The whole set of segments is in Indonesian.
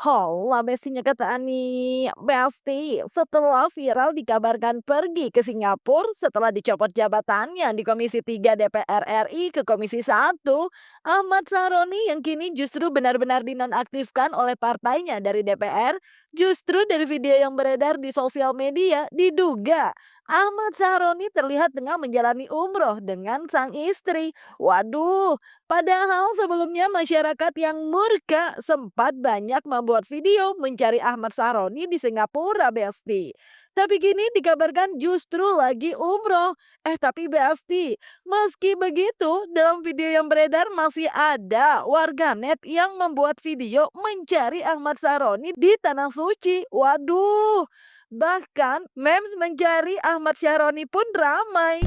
Hola bestinya kata Ani, Besti, setelah viral dikabarkan pergi ke Singapura setelah dicopot jabatannya di Komisi 3 DPR RI ke Komisi 1, Ahmad Saroni yang kini justru benar-benar dinonaktifkan oleh partainya dari DPR, justru dari video yang beredar di sosial media diduga Ahmad Saroni terlihat tengah menjalani umroh dengan sang istri. Waduh, padahal sebelumnya masyarakat yang murka sempat banyak membuat video mencari Ahmad Saroni di Singapura, Besti. Tapi kini dikabarkan justru lagi umroh. Tapi Besti, meski begitu, dalam video yang beredar masih ada warganet yang membuat video mencari Ahmad Saroni di Tanah Suci. Waduh, bahkan memes mencari Ahmad Saroni pun ramai.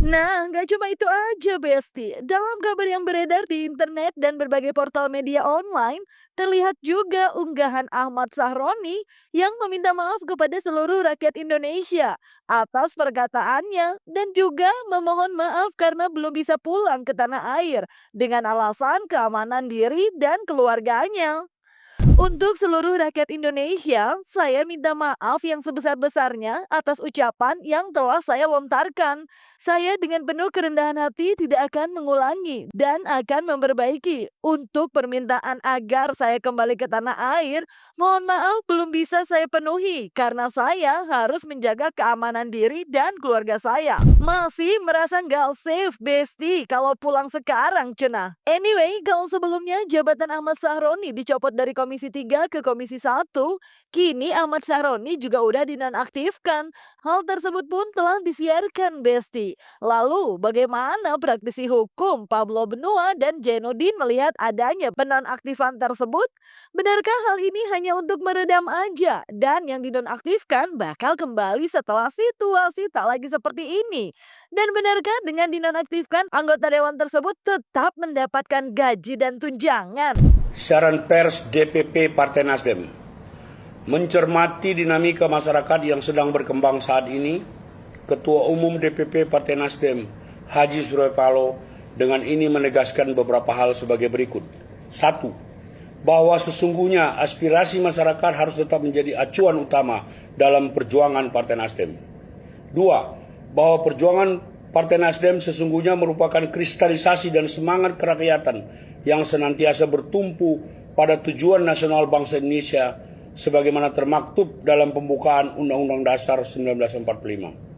Nah, nggak cuma itu aja, Besti. Dalam kabar yang beredar di internet dan berbagai portal media online, terlihat juga unggahan Ahmad Sahroni yang meminta maaf kepada seluruh rakyat Indonesia atas perkataannya dan juga memohon maaf karena belum bisa pulang ke tanah air dengan alasan keamanan diri dan keluarganya. Untuk seluruh rakyat Indonesia, saya minta maaf yang sebesar-besarnya atas ucapan yang telah saya lontarkan. Saya dengan penuh kerendahan hati tidak akan mengulangi dan akan memperbaiki. Untuk permintaan agar saya kembali ke tanah air, mohon maaf belum bisa saya penuhi karena saya harus menjaga keamanan diri dan keluarga saya. Masih merasa nggak safe, Besti, kalau pulang sekarang, cenah. Anyway, kalau sebelumnya jabatan Ahmad Sahroni dicopot dari Komisi 3 ke Komisi 1, kini Ahmad Sahroni juga udah dinonaktifkan. Hal tersebut pun telah disiarkan, Besti. Lalu, bagaimana praktisi hukum Pablo Benua dan Jainuddin melihat adanya penonaktifan tersebut? Benarkah hal ini hanya untuk meredam aja dan yang dinonaktifkan bakal kembali setelah situasi tak lagi seperti ini? Dan benarkah dengan dinonaktifkan anggota dewan tersebut tetap mendapatkan gaji dan tunjangan? Siaran pers DPP Partai Nasdem mencermati dinamika masyarakat yang sedang berkembang saat ini, Ketua Umum DPP Partai Nasdem Haji Surya Paloh dengan ini menegaskan beberapa hal sebagai berikut. 1. Bahwa sesungguhnya aspirasi masyarakat harus tetap menjadi acuan utama dalam perjuangan Partai Nasdem. 2. Bahwa perjuangan Partai Nasdem sesungguhnya merupakan kristalisasi dan semangat kerakyatan yang senantiasa bertumpu pada tujuan nasional bangsa Indonesia sebagaimana termaktub dalam pembukaan Undang-Undang Dasar 1945.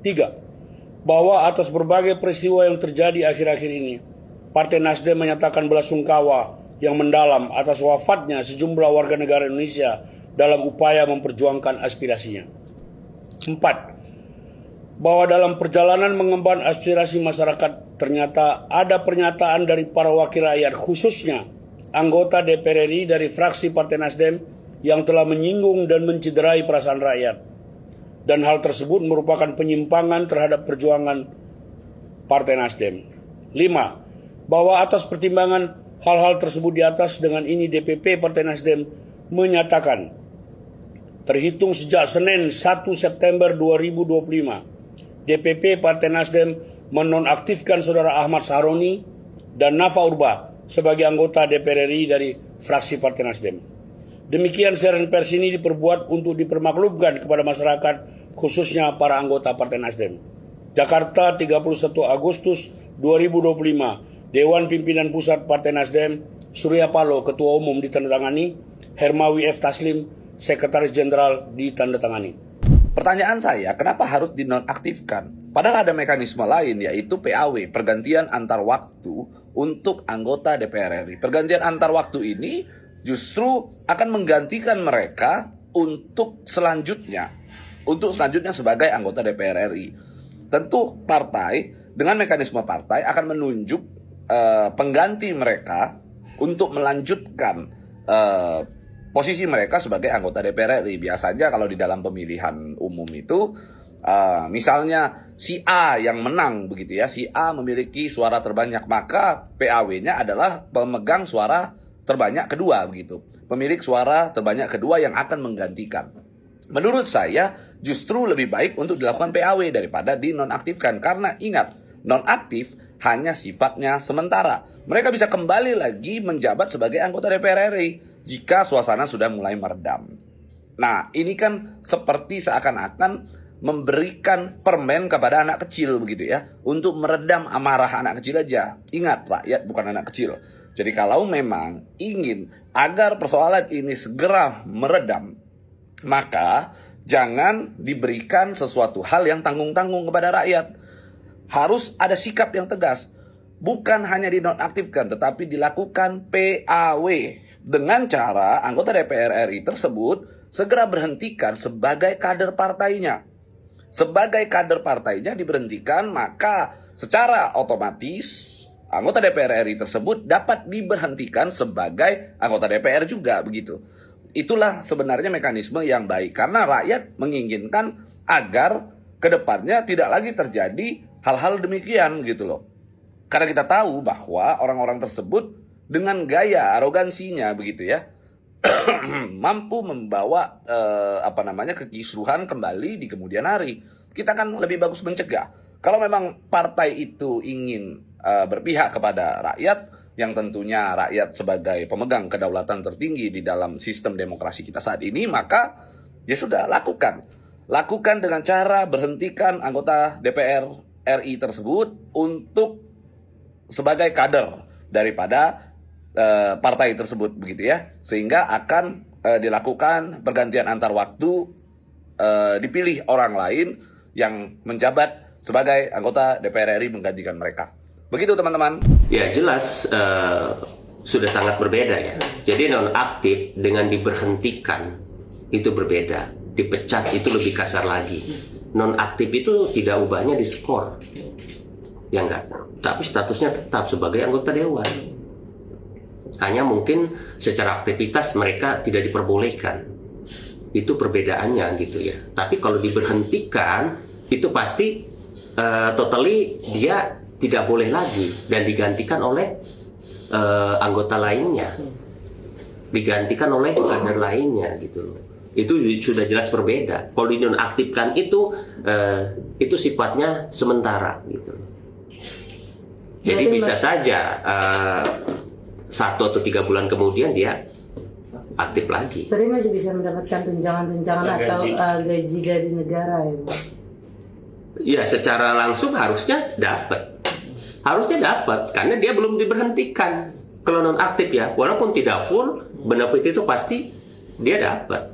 3. Bahwa atas berbagai peristiwa yang terjadi akhir-akhir ini, Partai Nasdem menyatakan belasungkawa yang mendalam atas wafatnya sejumlah warga negara Indonesia dalam upaya memperjuangkan aspirasinya. 4. Bahwa dalam perjalanan mengemban aspirasi masyarakat ternyata ada pernyataan dari para wakil rakyat, khususnya anggota DPR RI dari fraksi Partai Nasdem yang telah menyinggung dan mencederai perasaan rakyat. Dan hal tersebut merupakan penyimpangan terhadap perjuangan Partai Nasdem. 5. Bahwa atas pertimbangan hal-hal tersebut di atas, dengan ini DPP Partai Nasdem menyatakan terhitung sejak Senin 1 September 2025, DPP Partai Nasdem menonaktifkan Saudara Ahmad Saroni dan Nafa Urba sebagai anggota DPR RI dari fraksi Partai Nasdem. Demikian siaran pers ini diperbuat untuk dipermaklumkan kepada masyarakat, khususnya para anggota Partai Nasdem. Jakarta, 31 Agustus 2025, Dewan Pimpinan Pusat Partai Nasdem, Surya Paloh, Ketua Umum ditandatangani, Hermawi F. Taslim, Sekretaris Jenderal ditandatangani. Pertanyaan saya, kenapa harus dinonaktifkan? Padahal ada mekanisme lain, yaitu PAW, pergantian antar waktu untuk anggota DPR RI. Pergantian antar waktu ini justru akan menggantikan mereka untuk selanjutnya sebagai anggota DPR RI. Tentu partai dengan mekanisme partai akan menunjuk pengganti mereka untuk melanjutkan posisi mereka sebagai anggota DPR RI. Biasanya kalau di dalam pemilihan umum itu, misalnya si A yang menang begitu ya, si A memiliki suara terbanyak, maka PAW-nya adalah pemegang suara terbanyak kedua begitu. Pemilik suara terbanyak kedua yang akan menggantikan. Menurut saya justru lebih baik untuk dilakukan PAW daripada dinonaktifkan. Karena ingat, nonaktif hanya sifatnya sementara. Mereka bisa kembali lagi menjabat sebagai anggota DPR RI jika suasana sudah mulai meredam. Nah, ini kan seperti seakan-akan memberikan permen kepada anak kecil begitu ya, untuk meredam amarah anak kecil aja. Ingat, rakyat bukan anak kecil. Jadi kalau memang ingin agar persoalan ini segera meredam, maka jangan diberikan sesuatu hal yang tanggung-tanggung kepada rakyat. Harus ada sikap yang tegas. Bukan hanya dinonaktifkan, tetapi dilakukan PAW. Dengan cara anggota DPR RI tersebut segera berhentikan sebagai kader partainya. Sebagai kader partainya diberhentikan, maka secara otomatis anggota DPR RI tersebut dapat diberhentikan sebagai anggota DPR juga begitu. Itulah sebenarnya mekanisme yang baik, karena rakyat menginginkan agar kedepannya tidak lagi terjadi hal-hal demikian gitu loh. Karena kita tahu bahwa orang-orang tersebut dengan gaya arogansinya begitu ya, mampu membawa kekisruhan kembali di kemudian hari. Kita kan lebih bagus mencegah. Kalau memang partai itu ingin berpihak kepada rakyat, yang tentunya rakyat sebagai pemegang kedaulatan tertinggi di dalam sistem demokrasi kita saat ini, maka ya sudah, lakukan dengan cara berhentikan anggota DPR RI tersebut untuk sebagai kader daripada partai tersebut begitu ya, sehingga akan dilakukan pergantian antar waktu, dipilih orang lain yang menjabat sebagai anggota DPR RI menggantikan mereka. Begitu teman-teman. Ya jelas sudah sangat berbeda ya. Jadi nonaktif dengan diberhentikan itu berbeda. Dipecat itu lebih kasar lagi. Nonaktif itu tidak ubahnya di skor, ya enggak. Tapi statusnya tetap sebagai anggota dewan. Hanya mungkin secara aktivitas mereka tidak diperbolehkan. Itu perbedaannya gitu ya. Tapi kalau diberhentikan itu pasti totally dia tidak boleh lagi dan digantikan oleh anggota lainnya, digantikan oleh kader lainnya gitu loh. Itu sudah jelas berbeda. Kalau dinonaktifkan itu sifatnya sementara gitu. Jadi bisa saja 1 atau 3 bulan kemudian dia aktif lagi. Berarti masih bisa mendapatkan tunjangan-tunjangan atau gaji dari negara ya, Bu? Ya secara langsung harusnya dapat karena dia belum diberhentikan. Kalau nonaktif ya, walaupun tidak full, benefit itu pasti dia dapat.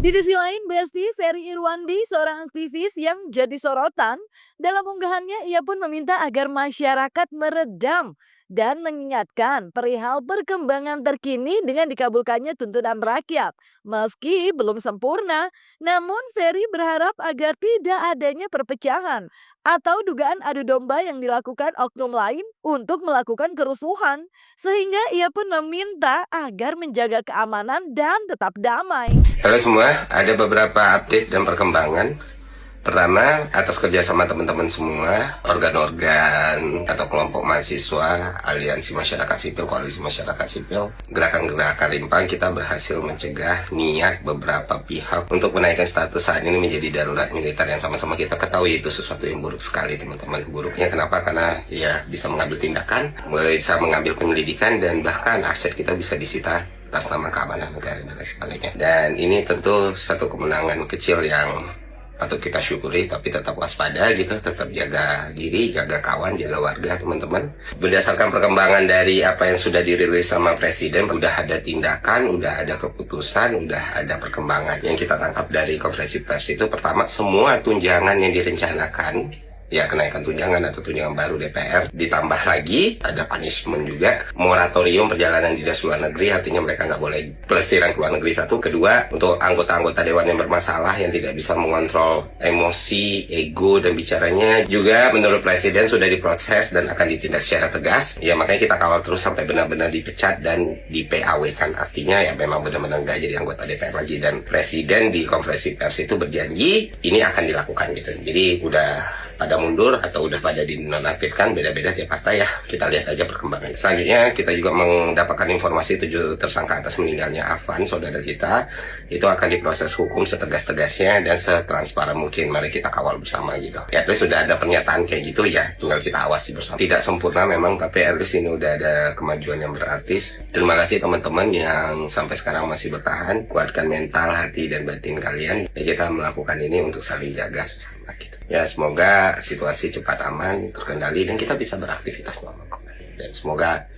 Di sisi lain, Besti Ferry Irwandi, seorang aktivis yang jadi sorotan, dalam unggahannya ia pun meminta agar masyarakat meredam dan mengingatkan perihal perkembangan terkini dengan dikabulkannya tuntutan rakyat. Meski belum sempurna, namun Ferry berharap agar tidak adanya perpecahan atau dugaan adu domba yang dilakukan oknum lain untuk melakukan kerusuhan, sehingga ia pun meminta agar menjaga keamanan dan tetap damai. Halo semua, ada beberapa update dan perkembangan. Pertama, atas kerjasama teman-teman semua, organ-organ atau kelompok mahasiswa, aliansi masyarakat sipil, koalisi masyarakat sipil, gerakan-gerakan rimpang, kita berhasil mencegah niat beberapa pihak untuk menaikkan status saat ini menjadi darurat militer yang sama-sama kita ketahui itu sesuatu yang buruk sekali teman-teman. Buruknya kenapa? Karena ya bisa mengambil tindakan, bisa mengambil penyelidikan, dan bahkan aset kita bisa disita atas nama keamanan negara dan lain sebagainya. Dan ini tentu satu kemenangan kecil yang patut kita syukuri, tapi tetap waspada gitu, tetap jaga diri, jaga kawan, jaga warga teman-teman. Berdasarkan perkembangan dari apa yang sudah dirilis sama Presiden, udah ada tindakan, udah ada keputusan, udah ada perkembangan. Yang kita tangkap dari konferensi pers itu, pertama, semua tunjangan yang direncanakan ya kenaikan tunjangan atau tunjangan baru DPR. Ditambah lagi ada punishment juga, moratorium perjalanan dinas luar negeri, artinya mereka nggak boleh pelesiran ke luar negeri. Satu, kedua untuk anggota-anggota dewan yang bermasalah yang tidak bisa mengontrol emosi, ego dan bicaranya juga menurut presiden sudah diproses dan akan ditindak secara tegas. Ya makanya kita kawal terus sampai benar-benar dipecat dan di PAW kan, artinya ya memang benar-benar nggak jadi anggota DPR lagi. Dan presiden di konferensi pers itu berjanji ini akan dilakukan gitu. Jadi udah pada mundur atau udah pada dinonaktifkan, beda-beda tiap partai ya. Kita lihat aja perkembangannya. Selanjutnya kita juga mendapatkan informasi 7 tersangka atas meninggalnya Afan, saudara kita. Itu akan diproses hukum setegas-tegasnya dan setransparan mungkin. Mari kita kawal bersama gitu. Ya, terus sudah ada pernyataan kayak gitu ya, tinggal kita awasi bersama. Tidak sempurna memang, tapi at least ini udah ada kemajuan yang berarti. Terima kasih teman-teman yang sampai sekarang masih bertahan. Kuatkan mental, hati, dan batin kalian. Ya, kita melakukan ini untuk saling jaga sesama kita. Ya, semoga situasi cepat aman, terkendali, dan kita bisa beraktivitas normal kembali. Dan semoga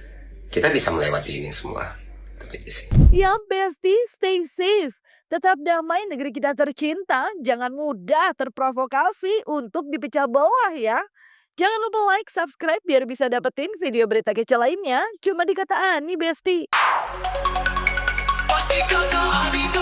kita bisa melewati ini semua. Itu aja sih. Ya Besti, stay safe. Tetap damai negeri kita tercinta. Jangan mudah terprovokasi untuk dipecah belah ya. Jangan lupa like, subscribe biar bisa dapetin video berita kece lainnya. Cuma di Kata Ani Besti. Pasti Kata Ani.